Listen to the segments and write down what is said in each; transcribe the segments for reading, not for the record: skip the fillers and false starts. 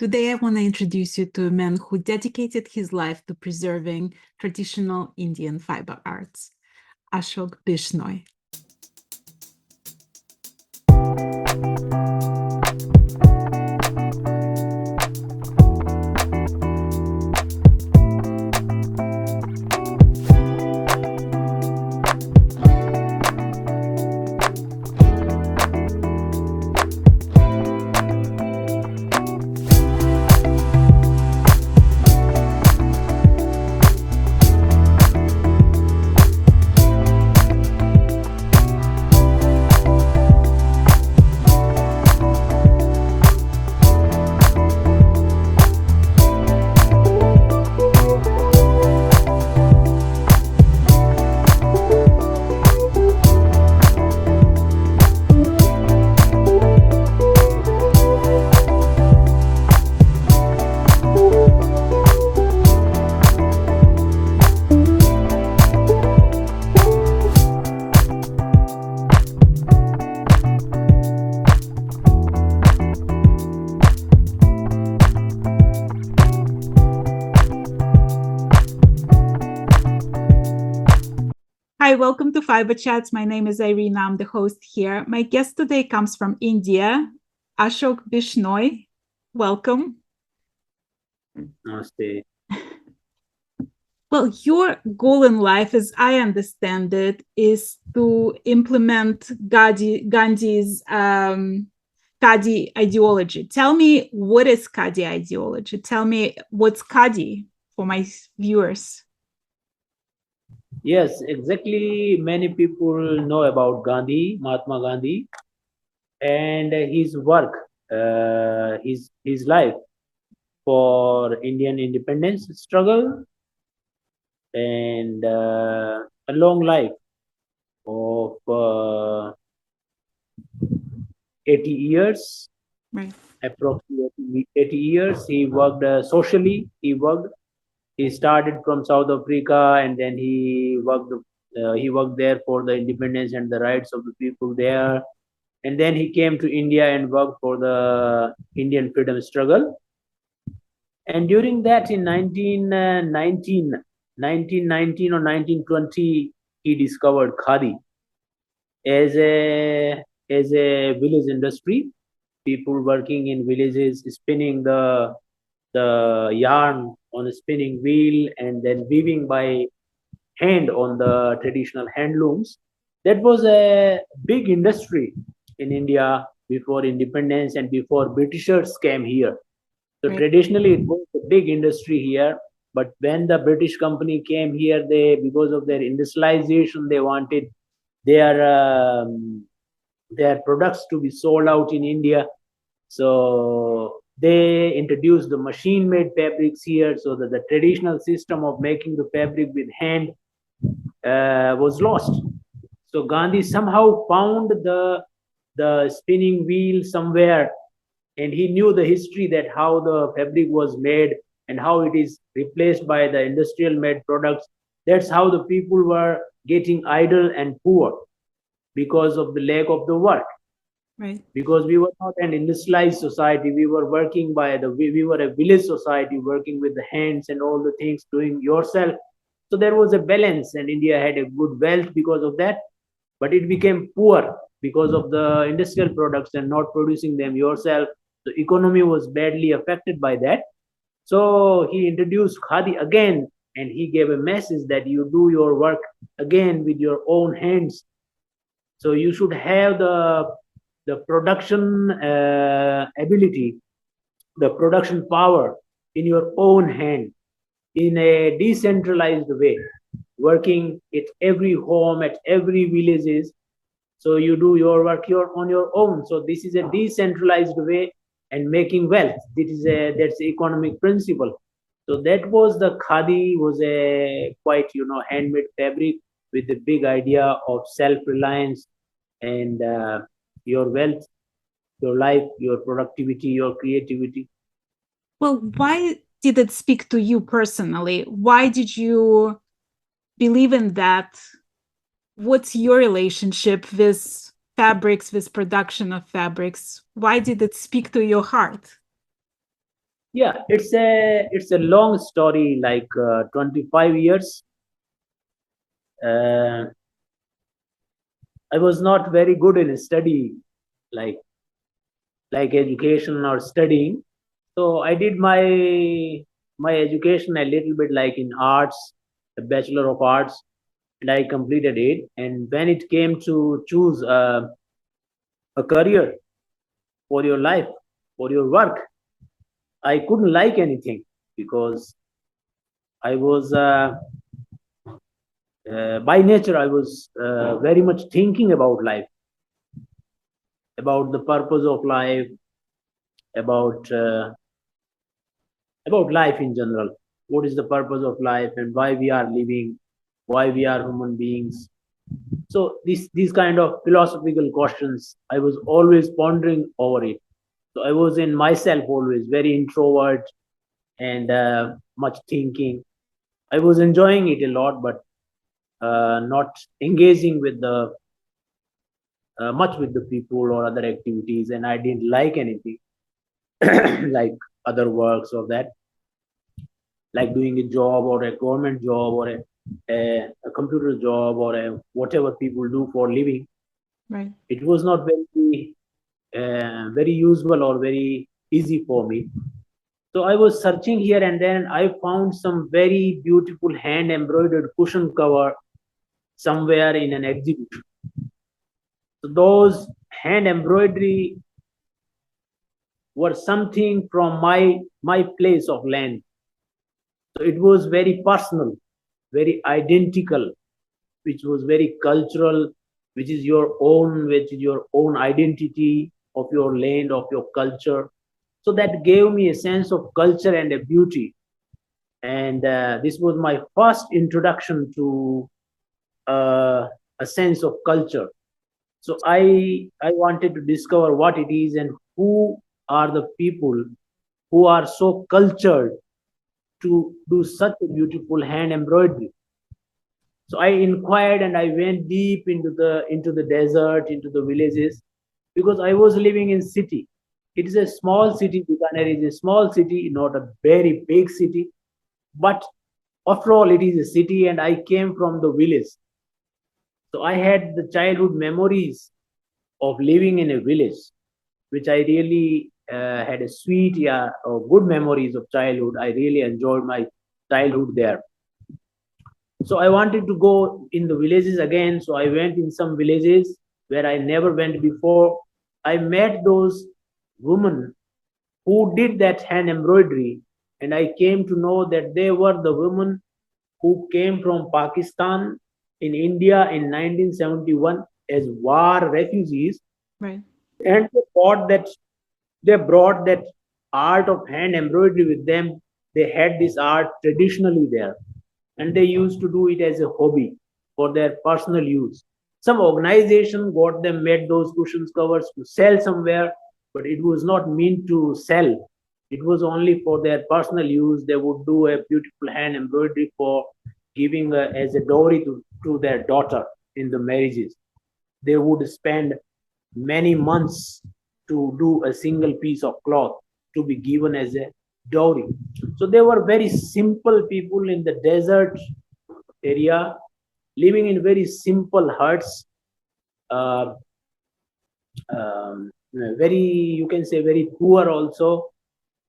Today, I want to introduce you to a man who dedicated his life to preserving traditional Indian fiber arts, Ashok Bishnoi. Hi, welcome to Fiberchats. My name is Irina. I'm the host here. My guest today comes from India, Ashok Bishnoi. Welcome. Namaste. Well, your goal in life, as I understand it, is to implement Gandhi's khadi ideology. Tell me, what is khadi ideology? Tell me what's khadi for my viewers. Yes, exactly. Many people know about Gandhi, Mahatma Gandhi, and his work, his life for Indian independence struggle, and a long life of 80 years, Right. approximately 80 years. He worked socially. He started from South Africa, and then he worked there for the independence and the rights of the people there. And then he came to India and worked for the Indian freedom struggle. And during that, in 1919 or 1920, he discovered khadi as a village industry. People working in villages spinning the yarn on a spinning wheel and then weaving by hand on the traditional handlooms. That was a big industry in India before independence and before Britishers came here. So Right. traditionally it was a big industry here, but when the British company came here, they, because of their industrialization, they wanted their their products to be sold out in India. So they introduced the machine made fabrics here, so that the traditional system of making the fabric with hand was lost. So Gandhi somehow found the spinning wheel somewhere, and he knew the history that how the fabric was made and how it is replaced by the industrial made products. That's how the people were getting idle and poor because of the lack of the work. Right. Because we were not an industrialized society, we were working by we were a village society, working with the hands and all the things doing yourself. So there was a balance, and India had a good wealth because of that, but it became poor because of the industrial products and not producing them yourself. The economy was badly affected by that. So he introduced khadi again, and he gave a message that you do your work again with your own hands. So you should have the production ability, the production power in your own hand, in a decentralized way, working at every home, at every villages. So you do your work on your own. So this is a decentralized way and making wealth. That's the economic principle. So that was the khadi, was a quite handmade fabric with the big idea of self-reliance and your wealth, your life, your productivity, your creativity. Well, why did it speak to you personally? Why did you believe in that? What's your relationship with fabrics, with production of fabrics? Why did it speak to your heart? Yeah, it's a long story, like 25 years. Uh, I was not very good in study, like education or studying. So I did my education a little bit like in arts, a bachelor of arts, and I completed it. And when it came to choose a career for your life, for your work, I couldn't like anything because I was by nature I was very much thinking about the purpose of life, about uh, about life in general. What is the purpose of life and why we are living, why we are human beings. So these kind of philosophical questions, I was always pondering over it. So I was in myself always very introvert and much thinking. I was enjoying it a lot, but not engaging with the much with the people or other activities, and I didn't like anything like other works or that, like doing a job or a government job or a computer job or a whatever people do for living. Right. It was not very usual or very easy for me. So I was searching here and then I found some very beautiful hand embroidered cushion cover somewhere in an exhibition. So those hand embroidery were something from my place of land. So it was very personal, very identical, which was very cultural, which is your own identity of your land, of your culture. So that gave me a sense of culture and a beauty. And this was my first introduction to a sense of culture. So I wanted to discover what it is and who are the people who are so cultured to do such a beautiful hand embroidery. So I inquired and I went deep into the desert, into the villages, because I was living in city. It is a small city. Bikaner is a small city, not a very big city, but after all, it is a city, and I came from the village. So I had the childhood memories of living in a village, which I really had a sweet, yeah, good memories of childhood. I really enjoyed my childhood there. So I wanted to go in the villages again. So I went in some villages where I never went before. I met those women who did that hand embroidery, and I came to know that they were the women who came from Pakistan in India in 1971 as war refugees, Right. and they brought that art of hand embroidery with them. They had this art traditionally there, and they used to do it as a hobby for their personal use. Some organization got them made those cushions covers to sell somewhere, but it was not meant to sell. It was only for their personal use. They would do a beautiful hand embroidery for giving as a dowry to their daughter in the marriages. They would spend many months to do a single piece of cloth to be given as a dowry. So they were very simple people in the desert area, living in very simple huts, uh, very, you can say, very poor also,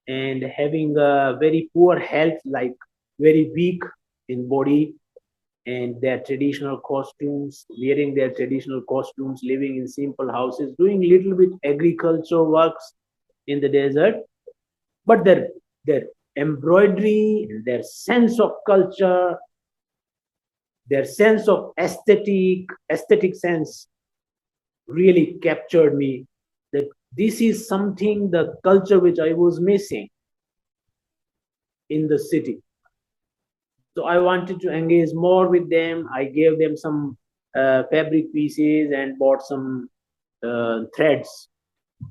and having a very poor health, like very weak in body, and their traditional costumes, wearing their traditional costumes, living in simple houses, doing little bit agriculture works in the desert. But their embroidery, their sense of culture, their sense of aesthetic sense really captured me. That this is something, the culture which I was missing in the city. So I wanted to engage more with them. I gave them some fabric pieces and bought some threads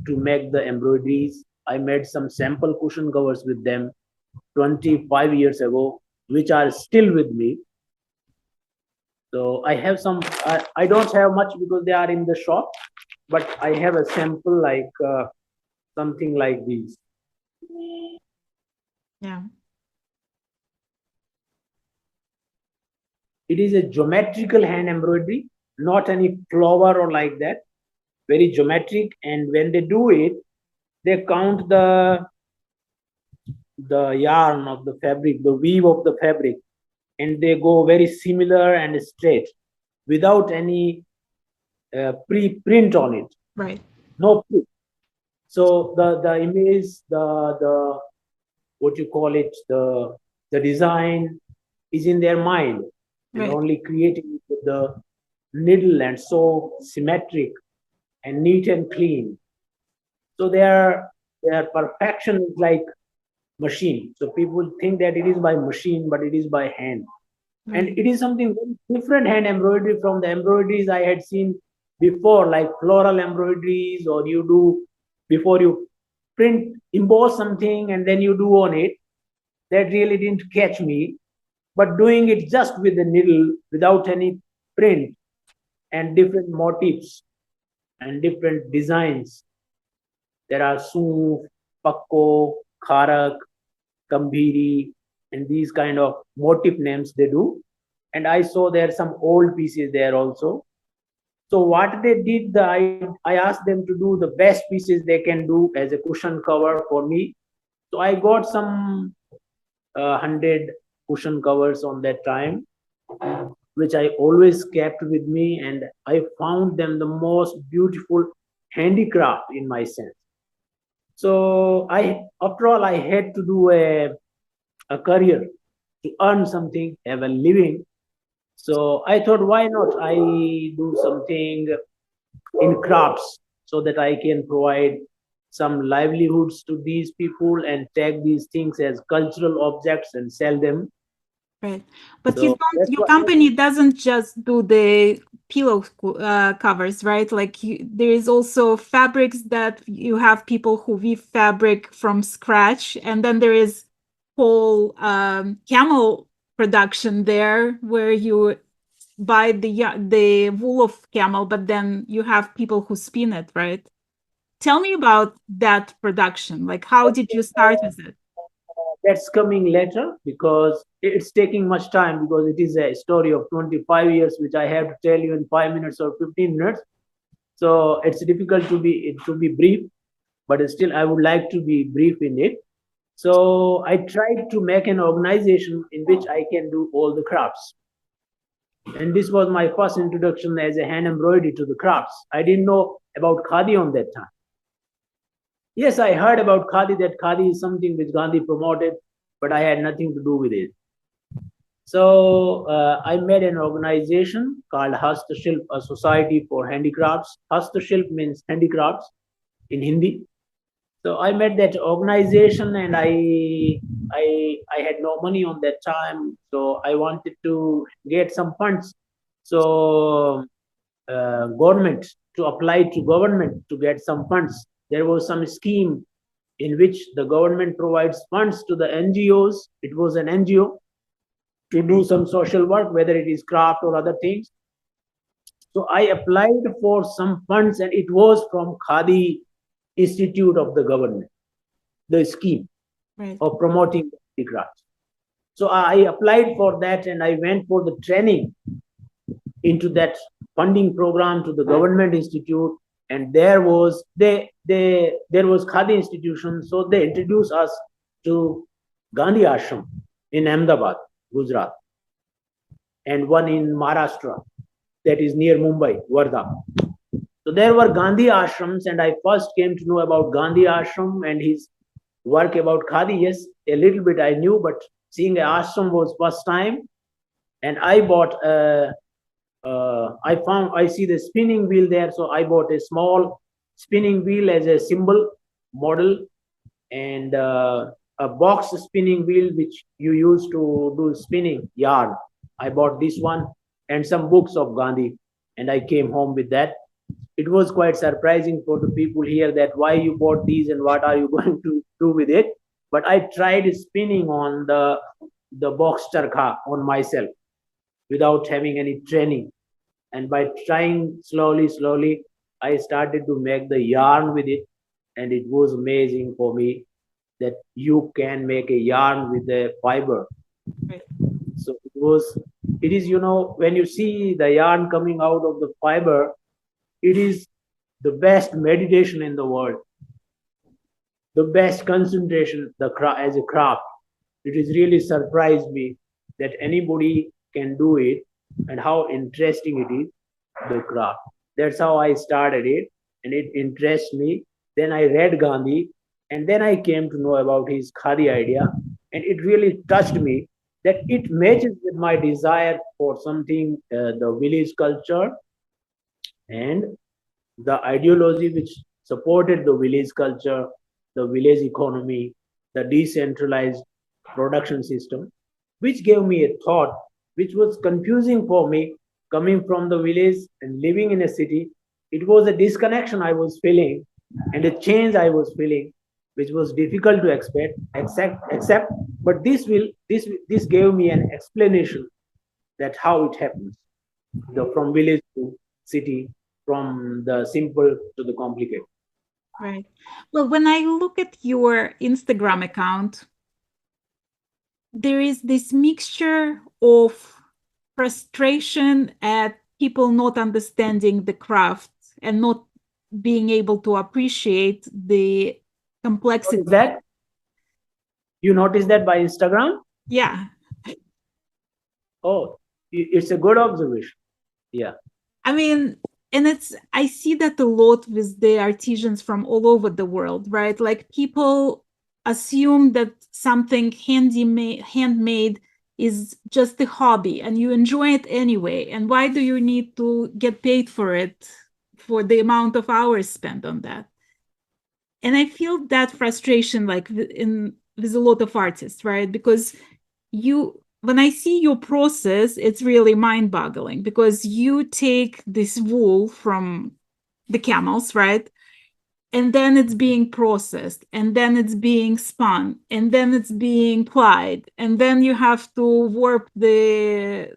to make the embroideries. I made some sample cushion covers with them 25 years ago, which are still with me. So I have some, I don't have much because they are in the shop, but I have a sample like something like these. Yeah. It is a geometrical hand embroidery, not any flower or like that. Very geometric, and when they do it, they count the yarn of the fabric, the weave of the fabric, and they go very similar and straight without any pre-print on it. Right. No print. So the image, the what you call it, the design is in their mind, and Right. only creating it with the needle, and so symmetric and neat and clean. So their perfection is like machine. So people think that it is by machine, but it is by hand. And Right. it is something very different hand embroidery from the embroideries I had seen before, like floral embroideries, or you do before you print, emboss something and then you do on it. That really didn't catch me. But doing it just with the needle without any print and different motifs and different designs. There are Suf, Pakko, Kharak, Kambhiri, and these kind of motif names they do. And I saw there some old pieces there also. So what they did, I asked them to do the best pieces they can do as a cushion cover for me. So I got some 100 cushion covers on that time, which I always kept with me, and I found them the most beautiful handicraft in my sense. So after all, I had to do a career to earn something, have a living. So I thought, why not I do something in crafts so that I can provide some livelihoods to these people and tag these things as cultural objects and sell them. Right. But So that's your what. company doesn't just do the pillow covers, right? Like there is also fabrics that you have people who weave fabric from scratch, and then there is whole camel production there where you buy the wool of camel, but then you have people who spin it, right? Tell me about that production. Like, how did you start with it? That's coming later because it's taking much time, because it is a story of 25 years which I have to tell you in 5 minutes or 15 minutes. So it's difficult to be brief, but still I would like to be brief in it. So I tried to make an organization in which I can do all the crafts. And this was my first introduction as a hand embroidery to the crafts. I didn't know about khadi on that time. Yes, I heard about khadi, that khadi is something which Gandhi promoted, but I had nothing to do with it. So I made an organization called Hastashilp, a society for handicrafts. Hastashilp means handicrafts in Hindi. So I made that organization, and I had no money on that time, so I wanted to get some funds. So government, to apply to government to get some funds. There was some scheme in which the government provides funds to the NGOs. It was an NGO to do some social work, whether it is craft or other things. So I applied for some funds, and it was from Khadi Institute of the government, the scheme Right. of promoting the crafts. So I applied for that, and I went for the training into that funding program to the government institute. And there was Khadi institution, so they introduced us to Gandhi Ashram in Ahmedabad, Gujarat, and one in Maharashtra, that is near Mumbai, Wardha. So there were Gandhi ashrams, and I first came to know about Gandhi ashram and his work about khadi. Yes, a little bit I knew, but seeing an ashram was first time. And I bought I see the spinning wheel there, so I bought a small spinning wheel as a symbol model, and a box spinning wheel which you use to do spinning yarn. I bought this one and some books of Gandhi, and I came home with that. It was quite surprising for the people here that why you bought these and what are you going to do with it. But I tried spinning on the box Charkha on myself without having any training. And by trying slowly, I started to make the yarn with it, and it was amazing for me. that you can make a yarn with a fiber. Right. So it is, when you see the yarn coming out of the fiber, it is the best meditation in the world, the best concentration as a craft. It has really surprised me that anybody can do it and how interesting it is, the craft. That's how I started it, and it interests me. Then I read Gandhi, and then I came to know about his khadi idea, and it really touched me that it matches with my desire for something, the village culture and the ideology which supported the village culture, the village economy, the decentralized production system, which gave me a thought which was confusing for me coming from the village and living in a city. It was a disconnection I was feeling and a change I was feeling, which was difficult to accept. But this gave me an explanation that how it happens, from village to city, from the simple to the complicated. Right. Well, when I look at your Instagram account, there is this mixture of frustration at people not understanding the craft and not being able to appreciate the complexity. Notice that? You notice that by Instagram? Yeah. Oh, it's a good observation. Yeah. I mean, and I see that a lot with the artisans from all over the world, right? Like people assume that something handmade is just a hobby and you enjoy it anyway. And why do you need to get paid for it, for the amount of hours spent on that? And I feel that frustration like with a lot of artists, right? Because when I see your process, it's really mind-boggling because you take this wool from the camels, right? And then it's being processed, and then it's being spun, and then it's being plied, and then you have to warp the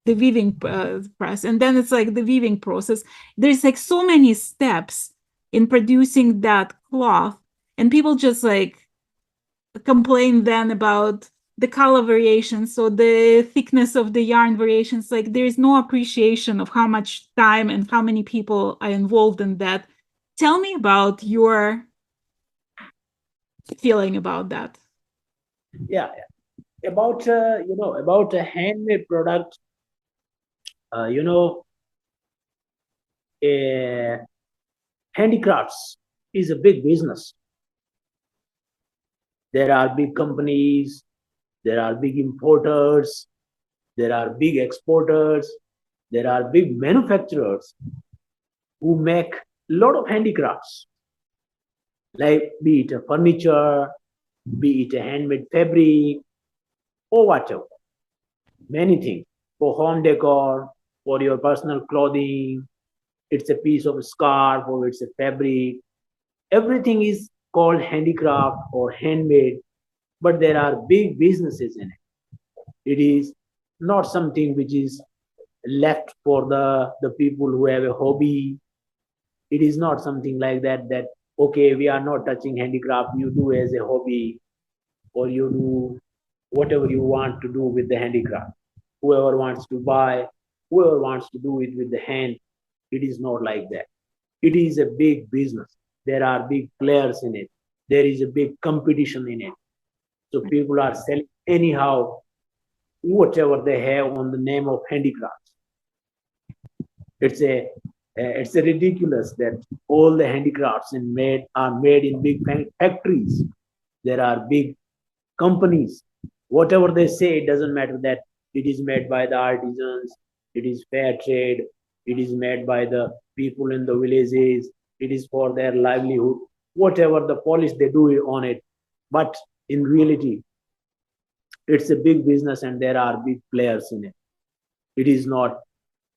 weaving press, and then it's like the weaving process. There's like so many steps in producing that cloth, and people just like complain then about the color variations, so the thickness of the yarn variations. Like there's no appreciation of how much time and how many people are involved in that. Tell me about your feeling about that. Yeah. About about a handmade product, uh, you know, a handicrafts is a big business. There are big companies, there are big importers, there are big exporters, there are big manufacturers who make a lot of handicrafts, like be it a furniture, be it a handmade fabric, or whatever. Many things for home decor, for your personal clothing. It's a piece of a scarf or it's a fabric. Everything is called handicraft or handmade, but there are big businesses in it. It is not something which is left for the people who have a hobby. It is not something like that, okay, we are not touching handicraft, you do as a hobby, or you do whatever you want to do with the handicraft. Whoever wants to buy, whoever wants to do it with the hand, it is not like that. It is a big business. There are big players in it. There is a big competition in it. So people are selling anyhow whatever they have on the name of handicrafts. It's a ridiculous that all the handicrafts are made in big factories. There are big companies. Whatever they say, it doesn't matter that it is made by the artisans, it is fair trade, it is made by the people in the villages, it is for their livelihood, whatever the polish they do on it. But in reality, it's a big business and there are big players in it. It is not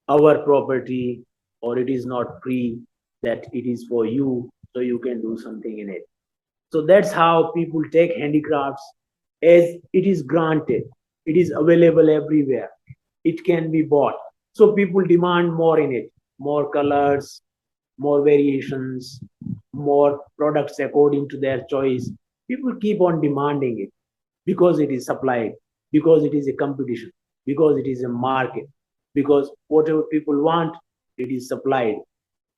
our property, or it is not free, that it is for you, so you can do something in it. So that's how people take handicrafts, as it is granted, it is available everywhere, it can be bought. So people demand more in it, more colors, more variations, more products according to their choice. People keep on demanding it because it is supplied, because it is a competition, because it is a market, because whatever people want, it is supplied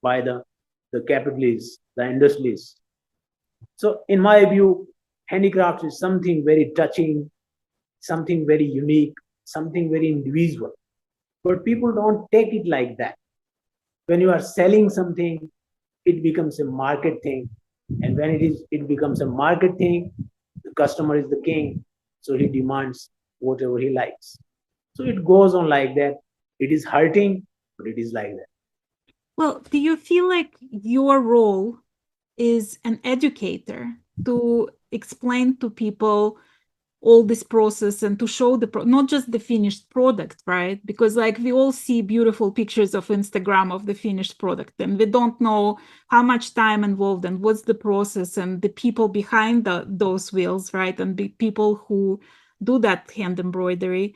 by the capitalists, the industries. So, in my view, handicrafts is something very touching, something very unique, something very individual. But people don't take it like that. When you are selling something, it becomes a market thing. And when it becomes a market thing, the customer is the king. So he demands whatever he likes. So it goes on like that. It is hurting, but it is like that. Well, do you feel like your role is an educator to explain to people all this process and to show not just the finished product, right? Because like we all see beautiful pictures of Instagram of the finished product, and we don't know how much time involved and what's the process and the people behind those wheels, right? And the people who do that hand embroidery.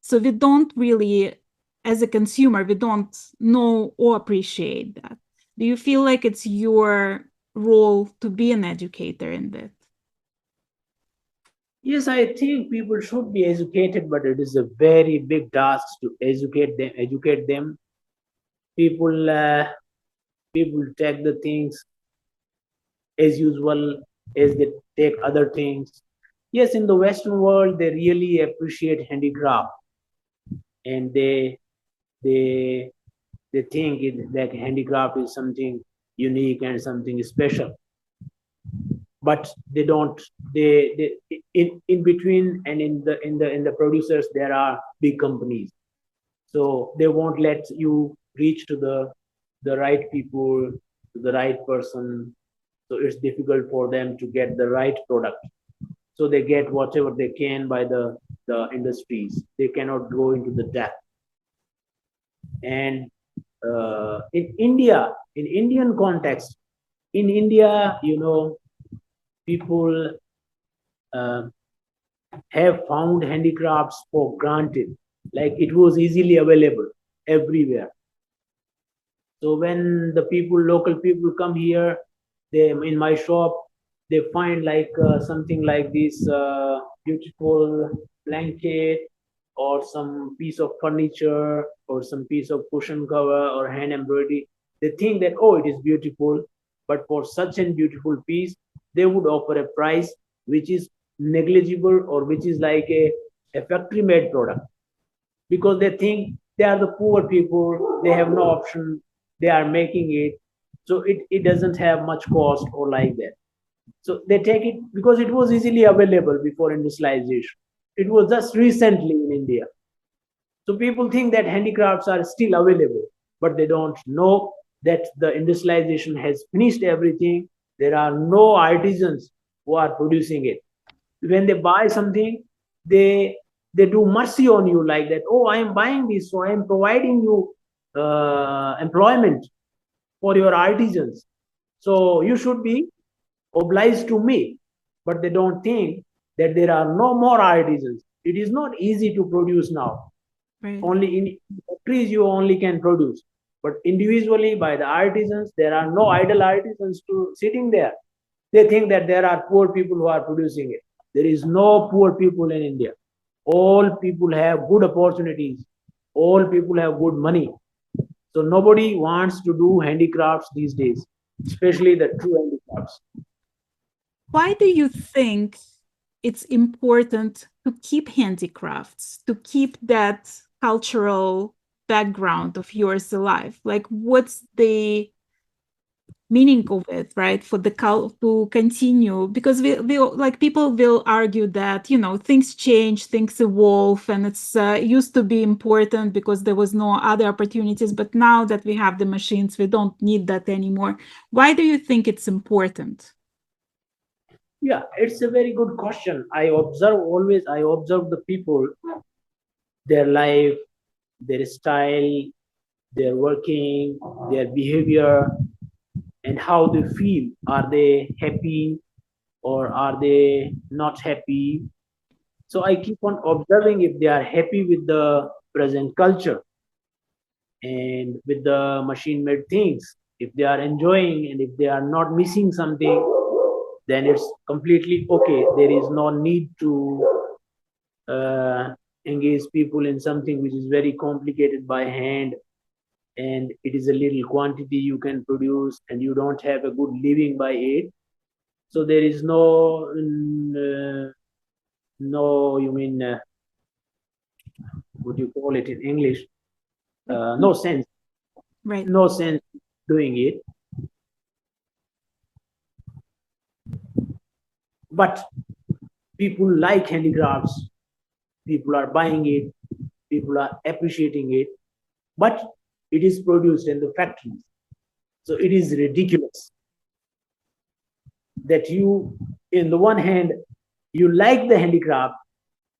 So we don't really, as a consumer, we don't know or appreciate that. Do you feel like it's your role to be an educator in that? Yes, I think people should be educated, but it is a very big task to educate them. Educate them. People, people take the things as usual as they take other things. Yes, in the Western world, they really appreciate handicraft, and they they think that handicraft is something unique and something special. But they don't. They in between and in the producers there are big companies, so they won't let you reach to the right people, to the right person. So it's difficult for them to get the right product. So they get whatever they can by the industries. They cannot go into the depth. And in India, in Indian context, in India, people uh, have found handicrafts for granted, like it was easily available everywhere. So when the people, local people come here, they in my shop, they find like something like this beautiful blanket or some piece of furniture or some piece of cushion cover or hand embroidery. They think that, oh, it is beautiful, but for such a beautiful piece, they would offer a price which is negligible or which is like a factory made product, because they think they are the poor people, they have no option, they are making it, so it doesn't have much cost or like that. So they take it because it was easily available before industrialization. It was just recently in India. So people think that handicrafts are still available, but they don't know that the industrialization has finished everything. There are no artisans who are producing it. When they buy something, they they do mercy on you like that. Oh, I am buying this, so I am providing you employment for your artisans. So you should be obliged to me. But they don't think that there are no more artisans. It is not easy to produce now. Right. Only in factories you only can produce. But individually by the artisans, there are no idle artisans to sitting there. They think that there are poor people who are producing it. There is no poor people in India. All people have good opportunities. All people have good money. So nobody wants to do handicrafts these days, especially the true handicrafts. Why do you think it's important to keep handicrafts, to keep that cultural background of yours alive? Like, what's the meaning of it, right? For the to continue, because we like people will argue that things change, things evolve, and it's used to be important because there was no other opportunities, but now that we have the machines, we don't need that anymore. Why do you think it's important? Yeah, it's a very good question. I observe the people, their life, their style, their working, their behavior, and how they feel. Are they happy or are they not happy? So I keep on observing if they are happy with the present culture and with the machine made things, if they are enjoying and if they are not missing something. then it's completely okay. There is no need to engage people in something which is very complicated by hand, and it is a little quantity you can produce and you don't have a good living by it. So there is no, you mean, what do you call it in English? No sense, Right. no sense doing it. But people like handicrafts, people are buying it, people are appreciating it, but it is produced in the factories. So it is ridiculous that you, in the one hand, you like the handicraft,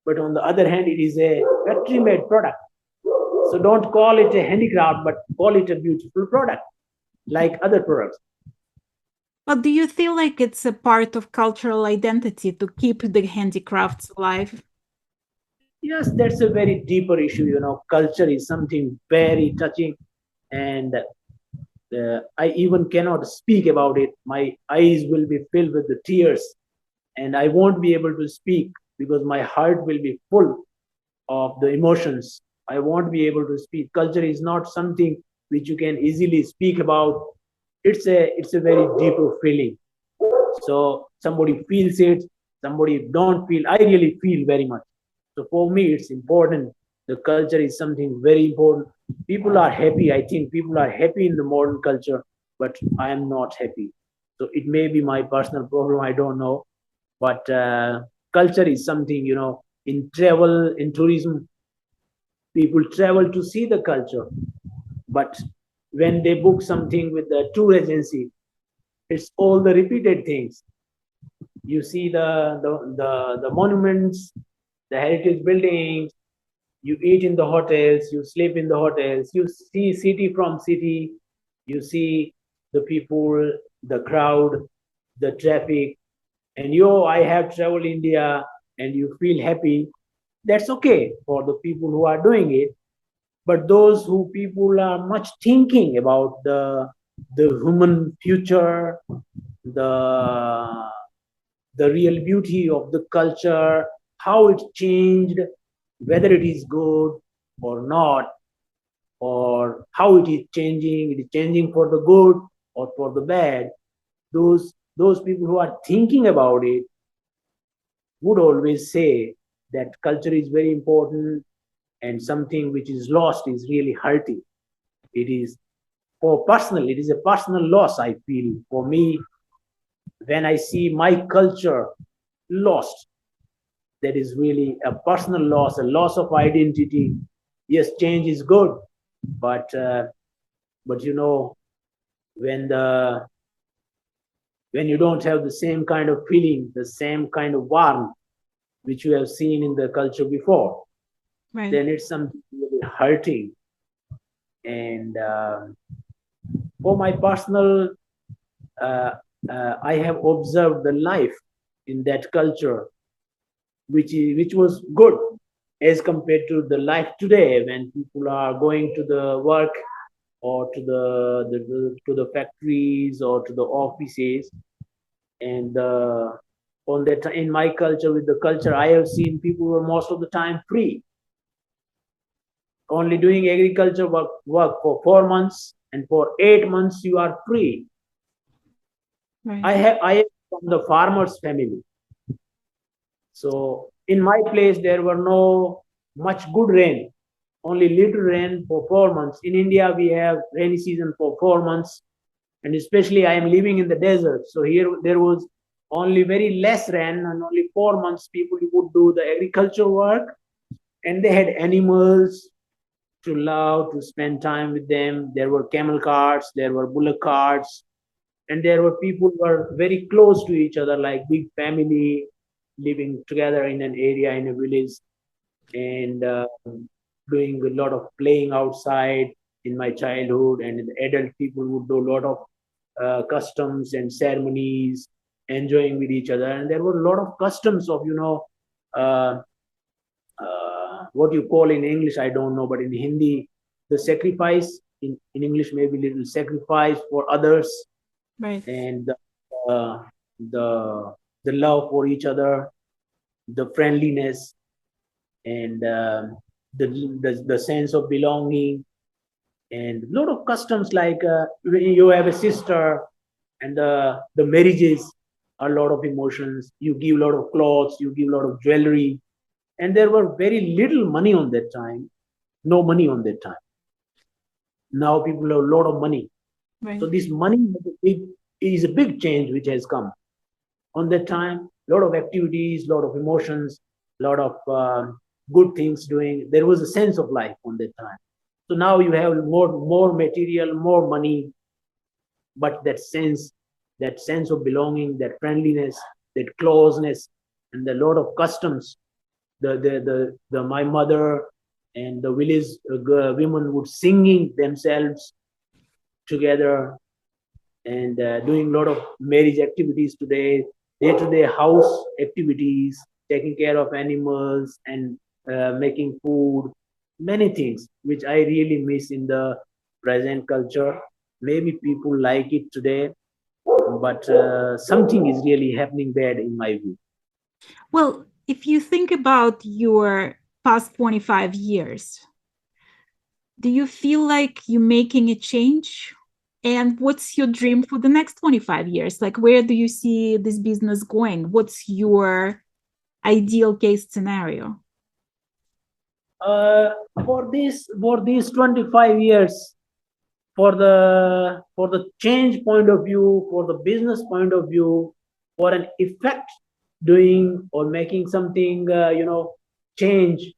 but on the other hand, it is a factory made product. So don't call it a handicraft, but call it a beautiful product, like other products. But do you feel like it's a part of cultural identity to keep the handicrafts alive? Yes, that's a very deeper issue. Culture is something very touching, and I even cannot speak about it. My eyes will be filled with the tears, and I won't be able to speak because my heart will be full of the emotions. I won't be able to speak. Culture is not something which you can easily speak about. It's a very deeper feeling. So somebody feels it, somebody don't feel. I really feel very much. So for me, it's important. The culture is something very important. People are happy. I think people are happy in the modern culture, but I am not happy. So it may be my personal problem. I don't know. But culture is something, in travel, in tourism, people travel to see the culture. But when they book something with the tour agency, it's all the repeated things. You see the monuments, the heritage buildings, you eat in the hotels, you sleep in the hotels, you see city from city, you see the people, the crowd, the traffic, and I have traveled India, and you feel happy. That's okay for the people who are doing it. But those who people are much thinking about the human future, the the real beauty of the culture, how it changed, whether it is good or not, or how it is changing for the good or for the bad. Those people who are thinking about it would always say that culture is very important, and something which is lost is really hurting. It is it is a personal loss, I feel. For me, when I see my culture lost, that is really a personal loss, a loss of identity. Yes, change is good, but but when the when you don't have the same kind of feeling, the same kind of warmth which you have seen in the culture before, Right. then it's something really hurting. And for my personal, I have observed the life in that culture, which was good as compared to the life today, when people are going to the work or to the factories or to the offices. And on that, in my culture, with the culture I have seen, people were most of the time free, only doing agriculture work for 4 months, and for 8 months you are free. Right. I am from the farmers family. So in my place, there were no much good rain, only little rain for 4 months. In India, we have rainy season for 4 months, and especially I am living in the desert. So here there was only very less rain, and only 4 months people would do the agriculture work, and they had animals to love, to spend time with them. There were camel carts, there were bullock carts, and there were people who were very close to each other, like big family living together in an area, in a village, and doing a lot of playing outside in my childhood. And the adult people would do a lot of customs and ceremonies, enjoying with each other. And there were a lot of customs of, uh, what you call in English, I don't know, but in Hindi, the sacrifice. In English, maybe little sacrifice for others. Right. And uh, the the love for each other, the friendliness, and the sense of belonging, and a lot of customs like when you have a sister and the marriages are a lot of emotions. You give a lot of clothes, you give a lot of jewelry, and there were very little money on that time, no money on that time. Now people have a lot of money. Right. So this money is a big change which has come on that time. A lot of activities, a lot of emotions, a lot of good things doing. There was a sense of life on that time. So now you have more material, more money, but that sense of belonging, that friendliness, that closeness, and a lot of customs. The my mother and the village women would singing themselves together and doing a lot of marriage activities today, day-to-day house activities, taking care of animals and making food, many things which I really miss in the present culture. Maybe people like it today, but something is really happening bad in my view. Well, if you think about your past 25 years, do you feel like you're making a change? And what's your dream for the next 25 years? Like, where do you see this business going? What's your ideal case scenario? Uh, for these 25 years, for the change point of view, for the business point of view, for an effect doing or making something change,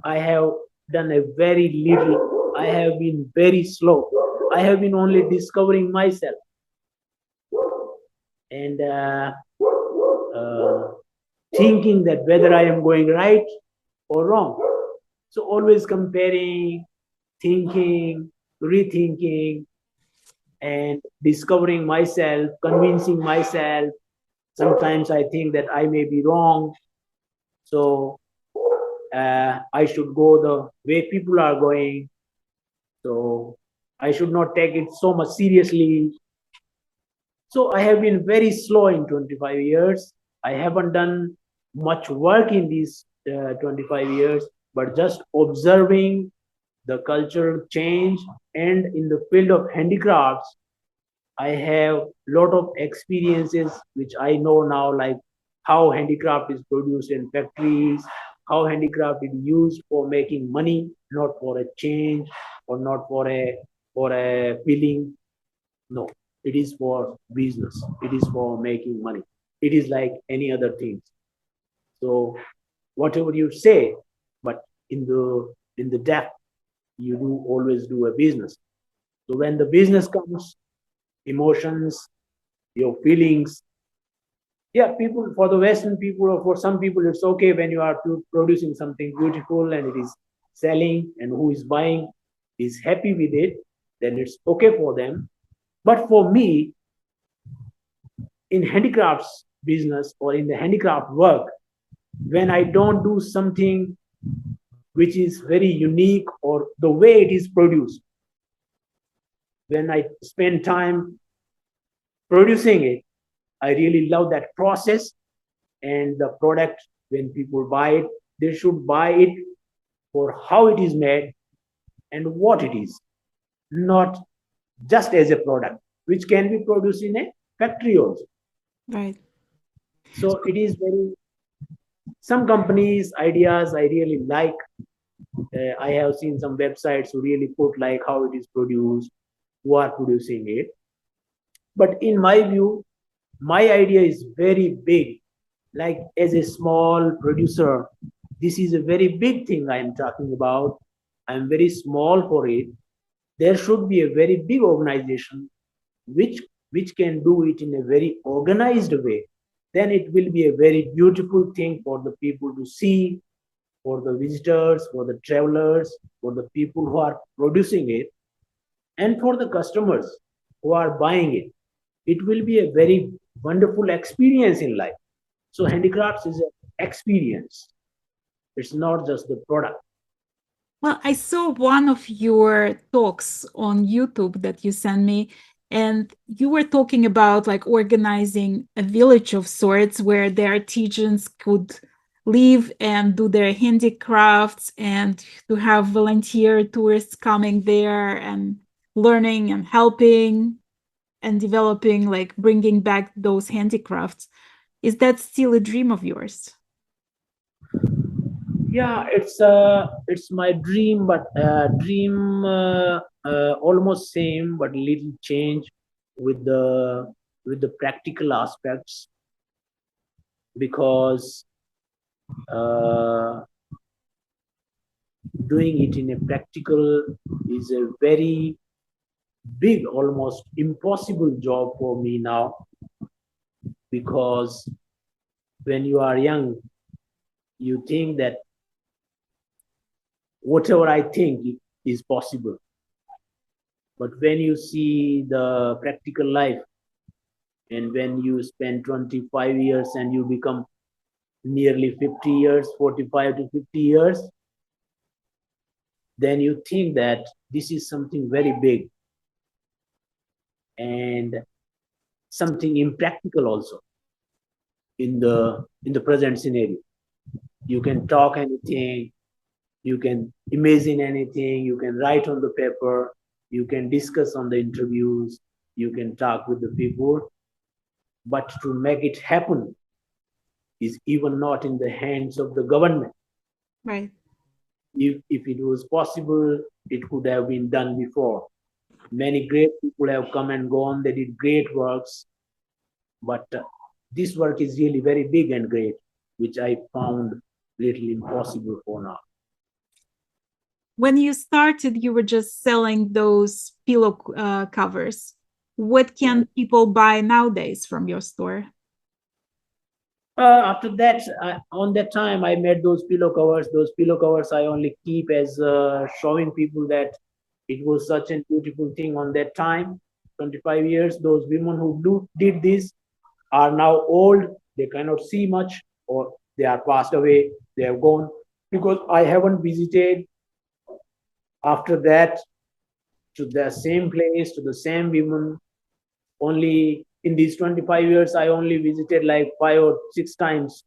I have done a very little. I have been very slow. I have been only discovering myself and uh, thinking that whether I am going right or wrong. So always comparing, thinking, rethinking, and discovering myself, convincing myself. Sometimes I think that I may be wrong, so I should go the way people are going. So I should not take it so much seriously. So I have been very slow in 25 years. I haven't done much work in these 25 years, but just observing the cultural change. And in the field of handicrafts, I have a lot of experiences which I know now, like how handicraft is produced in factories, how handicraft is used for making money, not for a change or not for a feeling. No, it is for business. It is for making money. It is like any other thing. So whatever you say, but in the depth, you do always do a business. So when the business comes, emotions, your feelings. Yeah, people, for the Western people or for some people, it's okay when you are producing something beautiful and it is selling and who is buying is happy with it, then it's okay for them. But for me, in handicrafts business or in the handicraft work, when I don't do something which is very unique or the way it is produced, when I spend time producing it, I really love that process and the product. When people buy it, they should buy it for how it is made and what it is, not just as a product which can be produced in a factory also. Right. So it is very, some companies ideas I really like. I have seen some websites who really put like how it is produced, who are producing it. But in my view, my idea is very big. Like as a small producer, this is a very big thing I am talking about. I am very small for it. There should be a very big organization which which can do it in a very organized way. Then it will be a very beautiful thing for the people to see, for the visitors, for the travelers, for the people who are producing it, and for the customers who are buying it. It will be a very wonderful experience in life. So handicrafts is an experience. It's not just the product. Well, I saw one of your talks on YouTube that you sent me, And you were talking about like organizing a village of sorts where the artisans could live and do their handicrafts, and to have volunteer tourists coming there and learning and helping and developing, like bringing back those handicrafts. Is that still a dream of yours? Yeah, it's my dream, but dream almost same, but little change with the practical aspects, because uh, doing it in a practical is a very big, almost impossible job for me now, because when you are young, you think that whatever I think is possible. But when you see the practical life, and when you spend 25 years and you become nearly 50 years, 45 to 50 years, then you think that this is something very big and something impractical also in the present scenario. You can talk anything, you can imagine anything, you can write on the paper, you can discuss on the interviews, you can talk with the people, but to make it happen is even not in the hands of the government. Right. If it was possible, it could have been done before. Many great people have come and gone, they did great works, but this work is really very big and great, which I found little impossible for now. When you started, you were just selling those pillow covers. What Yeah. can people buy nowadays from your store? After that, on that time, I made those pillow covers. Those pillow covers I only keep as showing people that it was such a beautiful thing on that time. 25 years, those women who did this are now old. They cannot see much, or they are passed away. They have gone, because I haven't visited after that to the same place, to the same women. Only in these 25 years, I only visited like 5 or 6 times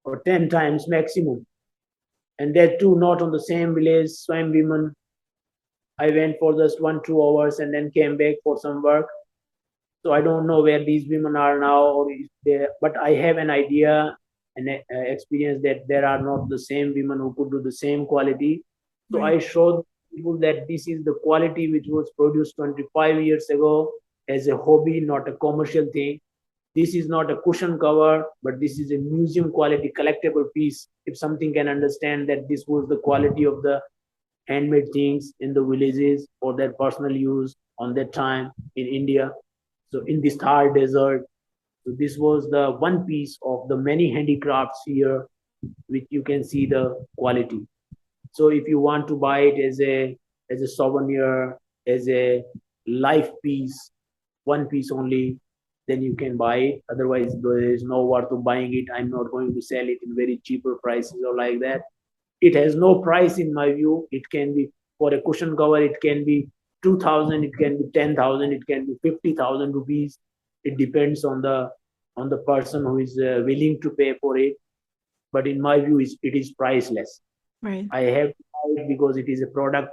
or 10 times maximum. And that too, not on the same village, same women. I went for just 1, 2 hours and then came back for some work. So I don't know where these women are now, or if they, but I have an idea and experience that there are not the same women who could do the same quality. So Right. I showed people that this is the quality which was produced 25 years ago as a hobby, not a commercial thing. This is not a cushion cover, but this is a museum quality collectible piece. If something can understand that this was the quality of the handmade things in the villages for their personal use on that time in India. So in this Thar desert, so this was the one piece of the many handicrafts here, which you can see the quality. So if you want to buy it as a souvenir, as a life piece, one piece only, then you can buy it. Otherwise, there is no worth of buying it. I'm not going to sell it in very cheaper prices or like that. It has no price in my view. It can be for a cushion cover, it can be 2,000, it can be 10,000, it can be 50,000 rupees. It depends on the person who is willing to pay for it. But in my view, it is priceless. Right. I have to buy it because it is a product,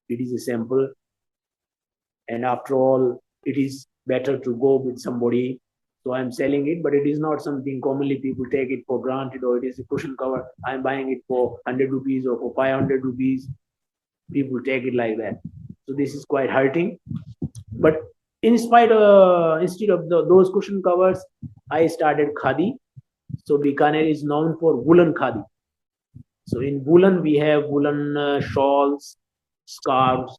it is a sample, and after all, it is better to go with somebody. So I'm selling it, but it is not something commonly people take it for granted, or it is a cushion cover. I'm buying it for 100 rupees or for 500 rupees. People take it like that. So this is quite hurting. But instead of those cushion covers, I started khadi. So Bikaner is known for woolen khadi. So in woolen, we have woolen shawls, scarves,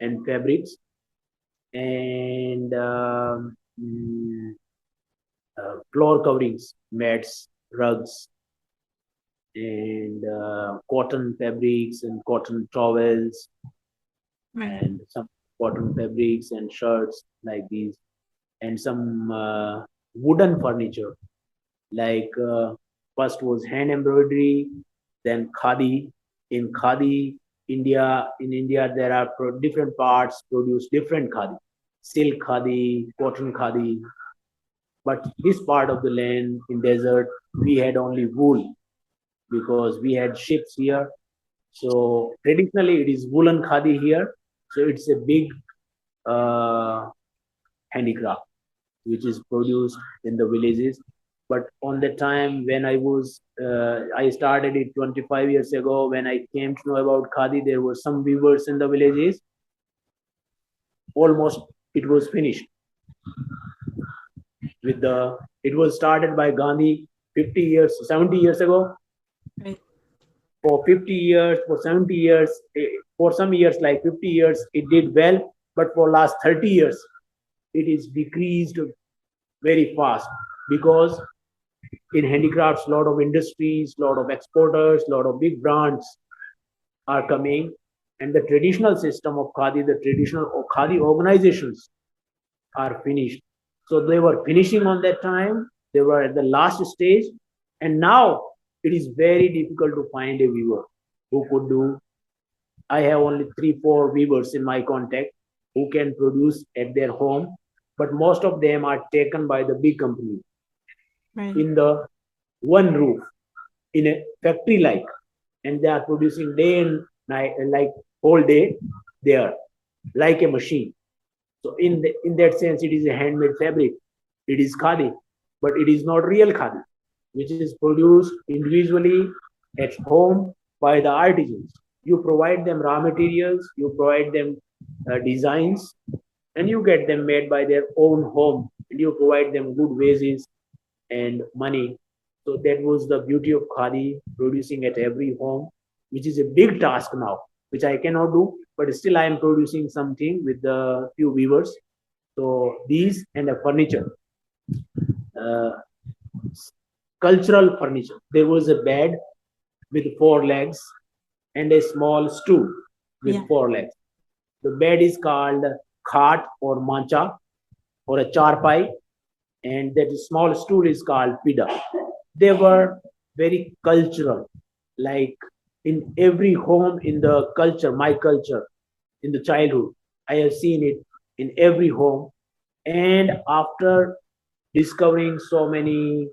and fabrics, and floor coverings, mats, rugs, and cotton fabrics and cotton towels, Right. and some cotton fabrics and shirts like these, and some wooden furniture like first was hand embroidery, then khadi. In khadi, in India there are different parts produce different khadi. silk khadi, cotton khadi. But this part of the land in desert, we had only wool because we had ships here. So traditionally, it is woolen khadi here. So it's a big uh, handicraft which is produced in the villages. But on the time when I started it 25 years ago, when I came to know about khadi, there were some weavers in the villages. Almost it was finished with the. It was started by Gandhi 50 years, 70 years ago. Right. For 50 years, for 70 years, for some years like 50 years, it did well. But for last 30 years, it is decreased very fast because in handicrafts, a lot of industries, a lot of exporters, a lot of big brands are coming, and the traditional system of khadi, the traditional khadi organizations are finished. So they were finishing on that time. They were at the last stage, and now it is very difficult to find a weaver who could do. I have only 3, 4 weavers in my contact who can produce at their home, but most of them are taken by the big company Right. in the one roof in a factory like, and they are producing day and night, like whole day there, like a machine. So in that sense, it is a handmade fabric. It is khadi, but it is not real khadi, which is produced individually at home by the artisans. You provide them raw materials, you provide them designs, and you get them made by their own home, and you provide them good wages and money. So that was the beauty of khadi, producing at every home, which is a big task now, which I cannot do, but still I am producing something with the few weavers. So these and a furniture, uh, cultural furniture. There was a bed with 4 legs and a small stool with Yeah. 4 legs. The bed is called khat or mancha or a charpai, and that small stool is called pida. They were very cultural, like in every home in the culture, my culture, in the childhood, I have seen it in every home. And after discovering so many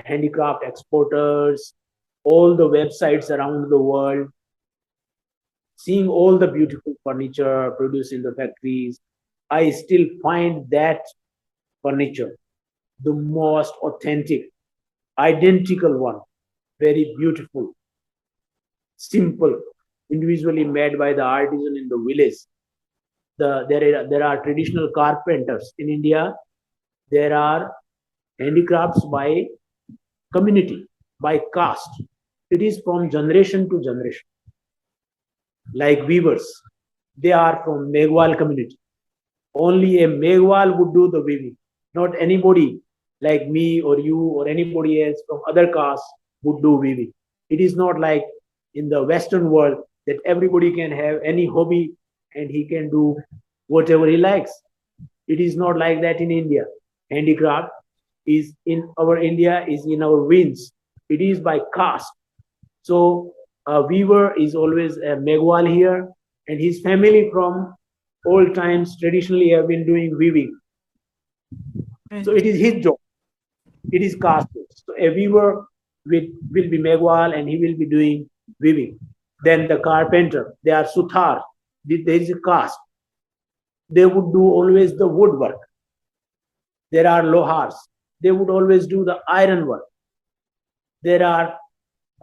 handicraft exporters, all the websites around the world, seeing all the beautiful furniture produced in the factories, I still find that furniture the most authentic, identical one, very beautiful, simple, individually made by the artisan in the village. There are traditional carpenters in India. There are handicrafts by community, by caste. It is from generation to generation. Like weavers, they are from Meghwal community. Only a Meghwal would do the weaving. Not anybody like me or you or anybody else from other castes would do weaving. It is not like in the Western world that everybody can have any hobby and he can do whatever he likes. It is not like that in India. Handicraft is in our India, is in our veins. It is by caste. So a weaver is always a Meghwal here, and his family from old times traditionally have been doing weaving. Right. So it is his job. It is caste. So a weaver will be Meghwal and he will be doing weaving. Then the carpenter, they are Suthar. There is a caste. They would do always the woodwork. There are Lohars. They would always do the iron work. There are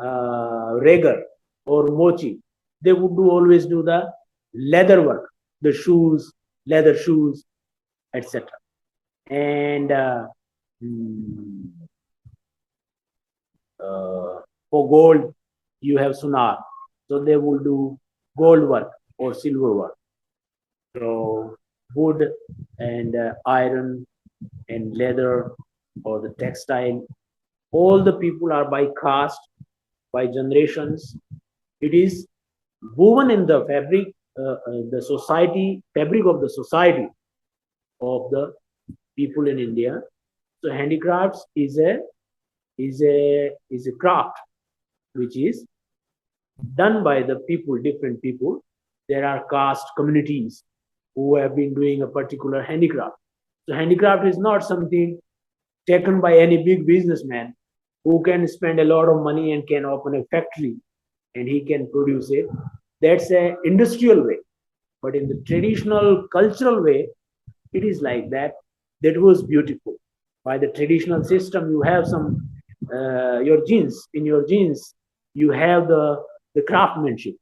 Regar or Mochi. They would always do the leather work, the shoes, leather shoes, etc. And for gold, you have Sunar. So they will do gold work or silver work. So wood and iron and leather or the textile, all the people are by caste, by generations. It is woven in the fabric, the society, fabric of the society of the people in India. So handicrafts is a craft which is done by the people, different people. There are caste communities who have been doing a particular handicraft. So handicraft is not something taken by any big businessman who can spend a lot of money and can open a factory and he can produce it. That's an industrial way. But in the traditional cultural way, it is like that. That was beautiful. By the traditional system, you have some your genes. In your genes, you have the craftsmanship,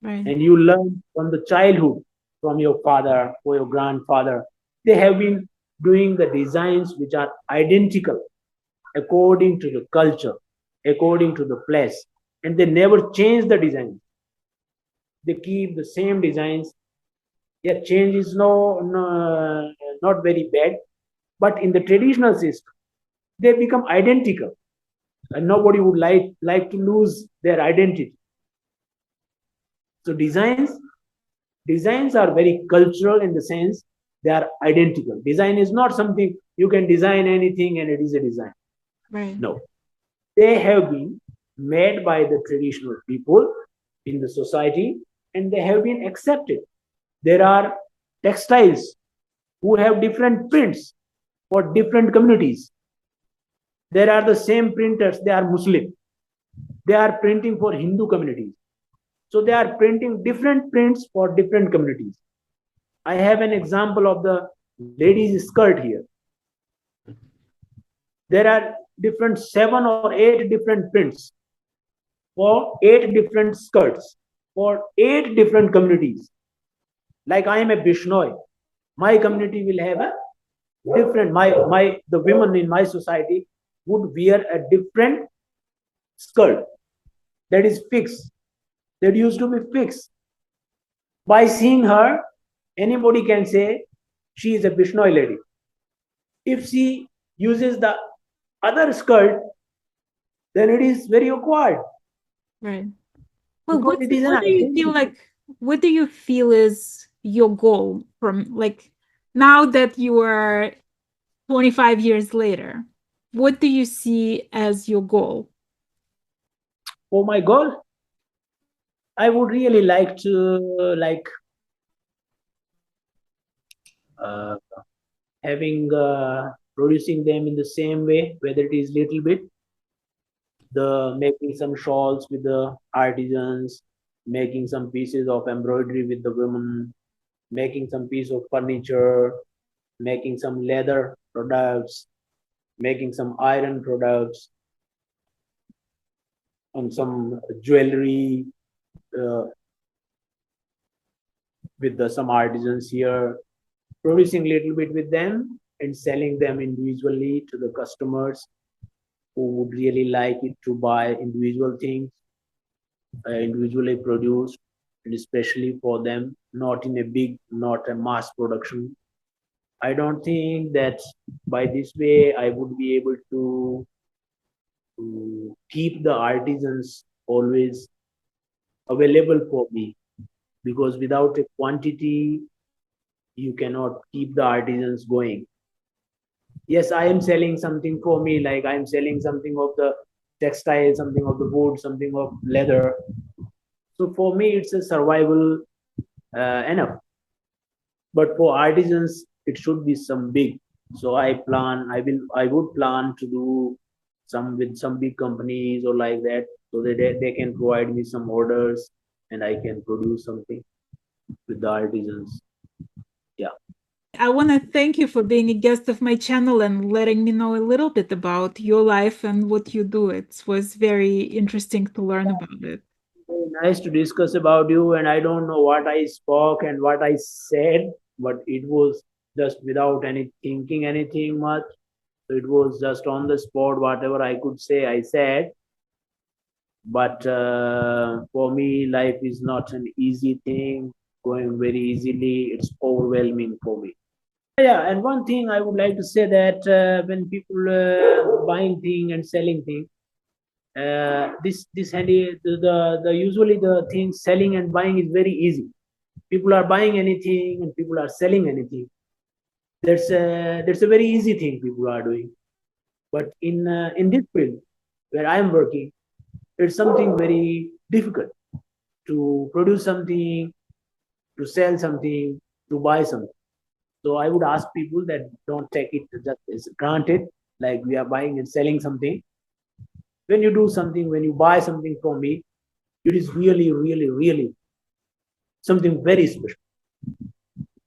Right. and you learn from the childhood from your father or your grandfather. They have been doing the designs which are identical according to the culture, according to the place, and they never change the design. They keep the same designs. Yeah, change is not very bad, but in the traditional system, they become identical, and nobody would like to lose their identity. So designs are very cultural in the sense they are identical. Design is not something you can design anything and it is a design. Right. No, they have been made by the traditional people in the society and they have been accepted. There are textiles who have different prints for different communities. There are the same printers, they are Muslim. They are printing for Hindu communities. So they are printing different prints for different communities. I have an example of the lady's skirt here. There are different 7 or 8 different prints for 8 different skirts for 8 different communities. Like I am a Bishnoi, my community will have a different. My the women in my society would wear a different skirt that is fixed. That used to be fixed. By seeing her, anybody can say she is a Bishnoi lady. If she uses the other skirt, then it is very awkward. Right. Well, Because it is an what do you feel identity. like? What do you feel is your goal from like now that you are 25 years later? What do you see as your goal? Oh my God, I would really like to uh, having producing them in the same way, whether it is little bit the making some shawls with the artisans, making some pieces of embroidery with the women, making some piece of furniture, making some leather products, making some iron products, and some jewelry uh, with some artisans here, producing little bit with them and selling them individually to the customers who would really like it to buy individual things, individually produced, and especially for them, not in a big, not a mass production. I don't think that by this way I would be able to keep the artisans always available for me because without a quantity, you cannot keep the artisans going. Yes, I am selling something for me, like I am selling something of the textile, something of the wood, something of leather. So for me, it's a survival enough. But for artisans, it should be some big. So I would plan to do some with some big companies or like that, so that they can provide me some orders and I can produce something with the artisans. Yeah. I want to thank you for being a guest of my channel and letting me know a little bit about your life and what you do. It was very interesting to learn about it. Very nice to discuss about you, and I don't know what I spoke and what I said, but it was just without any thinking anything much. So it was just on the spot, whatever I could say, I said. But for me, life is not an easy thing, going very easily. It's overwhelming for me. Yeah, and one thing I would like to say that when people buying thing and selling thing, this handy the usually the thing selling and buying is very easy. People are buying anything and people are selling anything. That's a very easy thing people are doing. But in this field where I am working, it's something very difficult to produce something, to sell something, to buy something. So I would ask people that don't take it just as granted, like we are buying and selling something. When you do something, when you buy something from me, it is really, really, really something very special.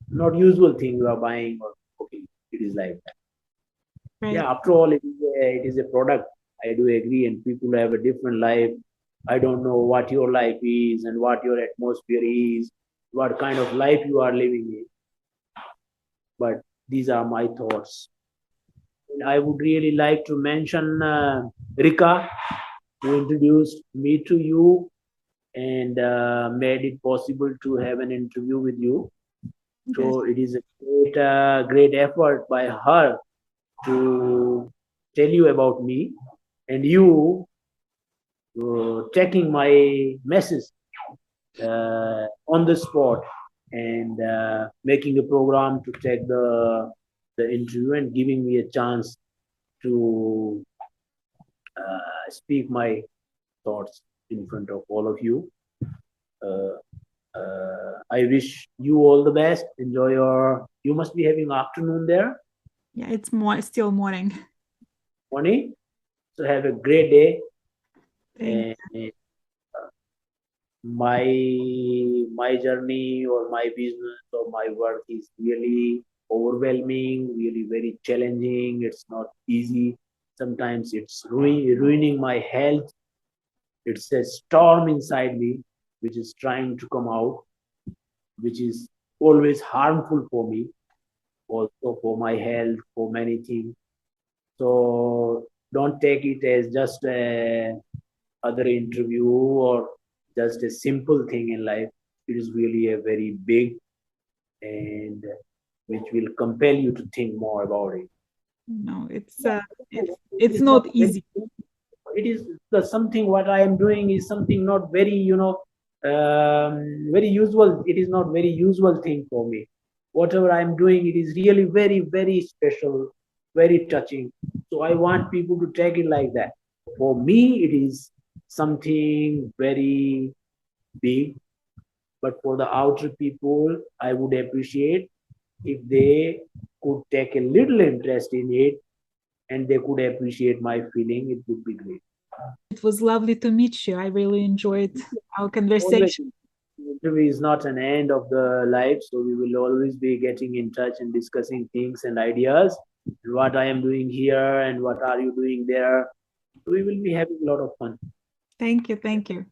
Not usual thing you are buying or cooking. It is like that. Right. Yeah, after all, it is a product. I do agree, and people have a different life. I don't know what your life is and what your atmosphere is, what kind of life you are living in. But these are my thoughts. And I would really like to mention Rika, who introduced me to you and made it possible to have an interview with you. So it is a great effort by her to tell you about me, and you taking my message on the spot and making a program to take the interview and giving me a chance to speak my thoughts in front of all of you. Uh, I wish you all the best. Enjoy your. You must be having afternoon there. Yeah, it's still morning. Morning. So have a great day. Thank And my journey or my business or my work is really overwhelming, really very challenging. It's not easy. Sometimes it's ruining my health. It's a storm inside me which is trying to come out, which is always harmful for me, also for my health, for many things. So don't take it as just a other interview or just a simple thing in life. It is really a very big and which will compel you to think more about it. No, it's not easy. It is something what I am doing is something not very very usual. It is not very usual thing for me. Whatever I am doing, it is really very very special, very touching. So I want people to take it like that. For me, it is something very big, but for the outer people, I would appreciate if they could take a little interest in it and they could appreciate my feeling. It would be great. It was lovely to meet you. I really enjoyed our conversation. Interview is not an end of the life, so we will always be getting in touch and discussing things and ideas and what I am doing here and what are you doing there. We will be having a lot of fun. Thank you. Thank you.